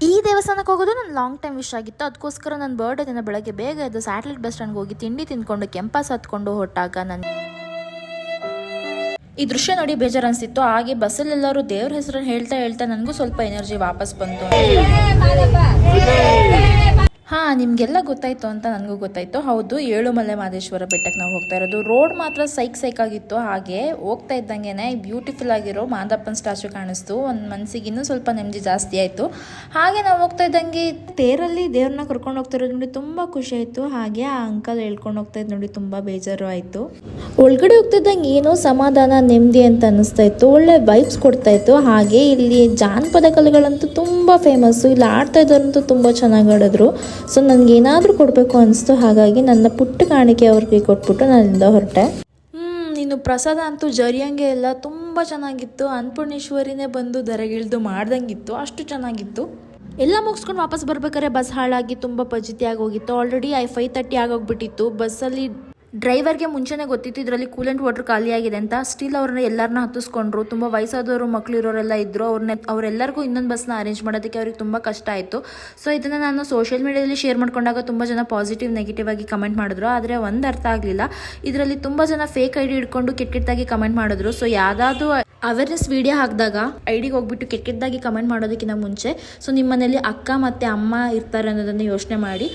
ಈ ದೇವಸ್ಥಾನಕ್ಕೆ ಹೋಗೋದು ನನ್ನ ಲಾಂಗ್ ಟೈಮ್ ವಿಶ್ ಆಗಿತ್ತು. ಅದಕ್ಕೋಸ್ಕರ ನನ್ನ ಬರ್ಡೇ ದಿನ ಬೆಳಗ್ಗೆ ಬೇಗ ಎದ್ದು ಸ್ಯಾಟಲೈಟ್ ಬಸ್ ಸ್ಟ್ಯಾಂಡ್ಗೆ ಹೋಗಿ ತಿಂಡಿ ತಿಂದ್ಕೊಂಡು ಕೆಂಪಾಸ್ ಹತ್ಕೊಂಡು ಹೊಟ್ಟಾಗ ಈ ದೃಶ್ಯ ನೋಡಿ ಬೇಜಾರು ಅನಿಸ್ತಿತ್ತು. ಹಾಗೆ ಬಸ್ಸಲ್ಲೆಲ್ಲರೂ ದೇವ್ರ ಹೆಸರನ್ನು ಹೇಳ್ತಾ ಹೇಳ್ತಾ ನನಗೂ ಸ್ವಲ್ಪ ಎನರ್ಜಿ ವಾಪಸ್ ಬಂತು. ನಿಮಗೆಲ್ಲ ಗೊತ್ತಾಯಿತು ಅಂತ ನನಗೂ ಗೊತ್ತಾಯಿತು. ಹೌದು, ಏಳುಮಲೆ ಮಹದೇಶ್ವರ ಬೆಟ್ಟಕ್ಕೆ ನಾವು ಹೋಗ್ತಾ ಇರೋದು. ರೋಡ್ ಮಾತ್ರ ಸೈಕ್ ಆಗಿತ್ತು. ಹಾಗೆ ಹೋಗ್ತಾ ಇದ್ದಂಗೆ ಬ್ಯೂಟಿಫುಲ್ ಆಗಿರೋ ಮಾದಪ್ಪನ ಸ್ಟ್ಯಾಚು ಕಾಣಿಸ್ತು. ಒಂದು ಮನಸ್ಸಿಗೆ ಇನ್ನೂ ಸ್ವಲ್ಪ ನೆಮ್ಮದಿ ಜಾಸ್ತಿ ಆಯಿತು. ಹಾಗೆ ನಾವು ಹೋಗ್ತಾ ಇದ್ದಂಗೆ ತೇರಲ್ಲಿ ದೇವ್ರನ್ನ ಕರ್ಕೊಂಡು ಹೋಗ್ತಾ ಇರೋದು ನೋಡಿ ತುಂಬ ಖುಷಿ ಆಯಿತು. ಹಾಗೆ ಆ ಅಂಕಲ್ ಹೇಳ್ಕೊಂಡು ಹೋಗ್ತಾ ಇದ್ದು ನೋಡಿ ತುಂಬ ಬೇಜಾರು ಆಯಿತು. ಒಳಗಡೆ ಹೋಗ್ತಿದ್ದಂಗೆ ಏನೋ ಸಮಾಧಾನ ನೆಮ್ಮದಿ ಅಂತ ಅನ್ನಿಸ್ತಾ ಇತ್ತು. ಒಳ್ಳೆ ವೈಬ್ಸ್ ಕೊಡ್ತಾ ಇತ್ತು. ಹಾಗೆ ಇಲ್ಲಿ ಜಾನಪದ ಕಲೆಗಳಂತೂ ತುಂಬ ಫೇಮಸ್ಸು. ಇಲ್ಲಿ ಆಡ್ತಾ ಇದ್ದವರಂತೂ ತುಂಬ ಚೆನ್ನಾಗಿ ಆಡಿದ್ರು. ಸೊ ನನಗೇನಾದರೂ ಕೊಡಬೇಕು ಅನಿಸ್ತು. ಹಾಗಾಗಿ ನನ್ನ ಪುಟ್ಟ ಕಾಣಿಕೆ ಅವ್ರಿಗೆ ಕೊಟ್ಬಿಟ್ಟು ನಾನಿಂದ ಹೊರಟೆ. ಇನ್ನು ಪ್ರಸಾದ ಅಂತೂ ಜರಿಯಂಗೆ ಎಲ್ಲ ತುಂಬ ಚೆನ್ನಾಗಿತ್ತು. ಅನ್ನಪೂರ್ಣೇಶ್ವರಿನೇ ಬಂದು ದರಗಿಳಿದು ಮಾಡ್ದಂಗಿತ್ತು, ಅಷ್ಟು ಚೆನ್ನಾಗಿತ್ತು. ಎಲ್ಲ ಮುಗಿಸ್ಕೊಂಡು ವಾಪಸ್ ಬರ್ಬೇಕಾದ್ರೆ ಬಸ್ ಹಾಳಾಗಿ ತುಂಬ ಪಜಿತಿಯಾಗಿ ಹೋಗಿತ್ತು. ಆಲ್ರೆಡಿ 5:30 ಆಗೋಗ್ಬಿಟ್ಟಿತ್ತು. ಬಸ್ಸಲ್ಲಿ ಡ್ರೈವರ್ಗೆ ಮುಂಚೆನೇ ಗೊತ್ತಿತ್ತು ಇದರಲ್ಲಿ ಕೂಲೆಂಟ್ ವಾಟರ್ ಖಾಲಿ ಆಗಿದೆ ಅಂತ. ಸ್ಟಿಲ್ ಅವ್ರನ್ನ ಎಲ್ಲರನ್ನ ಹತ್ತಿಸ್ಕೊಂಡ್ರು. ತುಂಬ ವಯಸ್ಸಾದವರು ಮಕ್ಕಳು ಇರೋರೆಲ್ಲ ಇದ್ದರು. ಅವರೆಲ್ಲರಿಗೂ ಇನ್ನೊಂದು ಬಸ್ನ ಅರೇಂಜ್ ಮಾಡೋದಕ್ಕೆ ಅವ್ರಿಗೆ ತುಂಬ ಕಷ್ಟ ಆಯಿತು. ಸೊ ಇದನ್ನು ನಾನು ಸೋಷಿಯಲ್ ಮೀಡಿಯಾದಲ್ಲಿ ಶೇರ್ ಮಾಡ್ಕೊಂಡಾಗ ತುಂಬ ಜನ ಪಾಸಿಟಿವ್ ನೆಗೆಟಿವ್ ಆಗಿ ಕಮೆಂಟ್ ಮಾಡಿದ್ರು. ಆದರೆ ಒಂದು ಅರ್ಥ ಆಗಲಿಲ್ಲ, ಇದರಲ್ಲಿ ತುಂಬ ಜನ ಫೇಕ್ ಐಡಿ ಹಿಡ್ಕೊಂಡು ಕೆಟ್ಟದಾಗಿ ಕಮೆಂಟ್ ಮಾಡಿದ್ರು. ಸೊ ಯಾವುದಾದ್ರು ಅವೇರ್ನೆಸ್ ವಿಡಿಯೋ ಹಾಕಿದಾಗ ಐಡಿಗೆ ಹೋಗ್ಬಿಟ್ಟು ಕೆಟ್ಟದಾಗಿ ಕಮೆಂಟ್ ಮಾಡೋದಕ್ಕಿಂತ ಮುಂಚೆ ಸೊ ನಿಮ್ಮ ಮನೇಲಿ ಅಕ್ಕ ಮತ್ತು ಅಮ್ಮ ಇರ್ತಾರೆ ಅನ್ನೋದನ್ನು ಯೋಚನೆ ಮಾಡಿ.